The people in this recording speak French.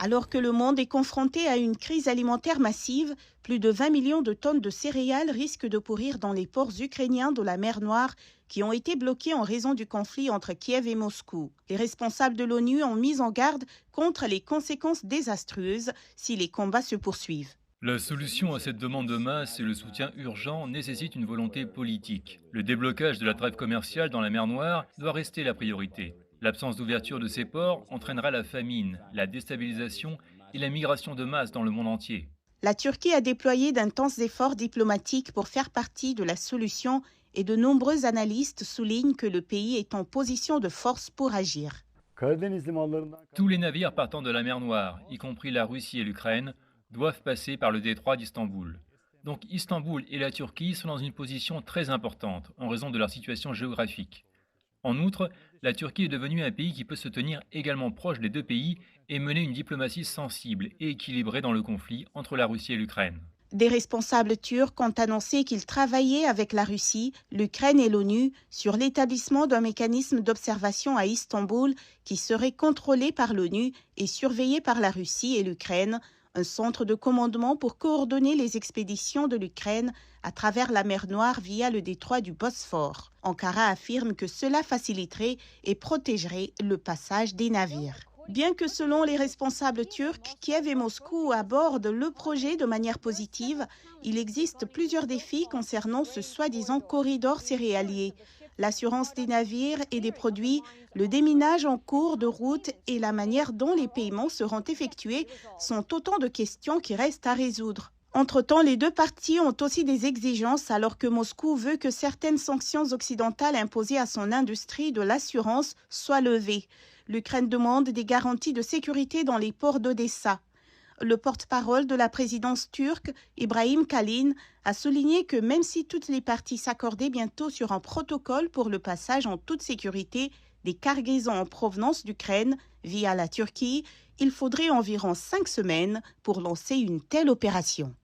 Alors que le monde est confronté à une crise alimentaire massive, plus de 20 millions de tonnes de céréales risquent de pourrir dans les ports ukrainiens de la mer Noire qui ont été bloqués en raison du conflit entre Kiev et Moscou. Les responsables de l'ONU ont mis en garde contre les conséquences désastreuses si les combats se poursuivent. La solution à cette demande de masse et le soutien urgent nécessitent une volonté politique. Le déblocage de la trêve commerciale dans la mer Noire doit rester la priorité. L'absence d'ouverture de ces ports entraînera la famine, la déstabilisation et la migration de masse dans le monde entier. La Turquie a déployé d'intenses efforts diplomatiques pour faire partie de la solution et de nombreux analystes soulignent que le pays est en position de force pour agir. Tous les navires partant de la mer Noire, y compris la Russie et l'Ukraine, doivent passer par le détroit d'Istanbul. Donc Istanbul et la Turquie sont dans une position très importante en raison de leur situation géographique. En outre, la Turquie est devenue un pays qui peut se tenir également proche des deux pays et mener une diplomatie sensible et équilibrée dans le conflit entre la Russie et l'Ukraine. Des responsables turcs ont annoncé qu'ils travaillaient avec la Russie, l'Ukraine et l'ONU sur l'établissement d'un mécanisme d'observation à Istanbul qui serait contrôlé par l'ONU et surveillé par la Russie et l'Ukraine, un centre de commandement pour coordonner les expéditions de l'Ukraine à travers la mer Noire via le détroit du Bosphore. Ankara affirme que cela faciliterait et protégerait le passage des navires. Bien que selon les responsables turcs, Kiev et Moscou abordent le projet de manière positive, il existe plusieurs défis concernant ce soi-disant corridor céréalier. L'assurance des navires et des produits, le déminage en cours de route et la manière dont les paiements seront effectués sont autant de questions qui restent à résoudre. Entre-temps, les deux parties ont aussi des exigences alors que Moscou veut que certaines sanctions occidentales imposées à son industrie de l'assurance soient levées. L'Ukraine demande des garanties de sécurité dans les ports d'Odessa. Le porte-parole de la présidence turque, Ibrahim Kalin, a souligné que même si toutes les parties s'accordaient bientôt sur un protocole pour le passage en toute sécurité des cargaisons en provenance d'Ukraine via la Turquie, il faudrait environ 5 semaines pour lancer une telle opération.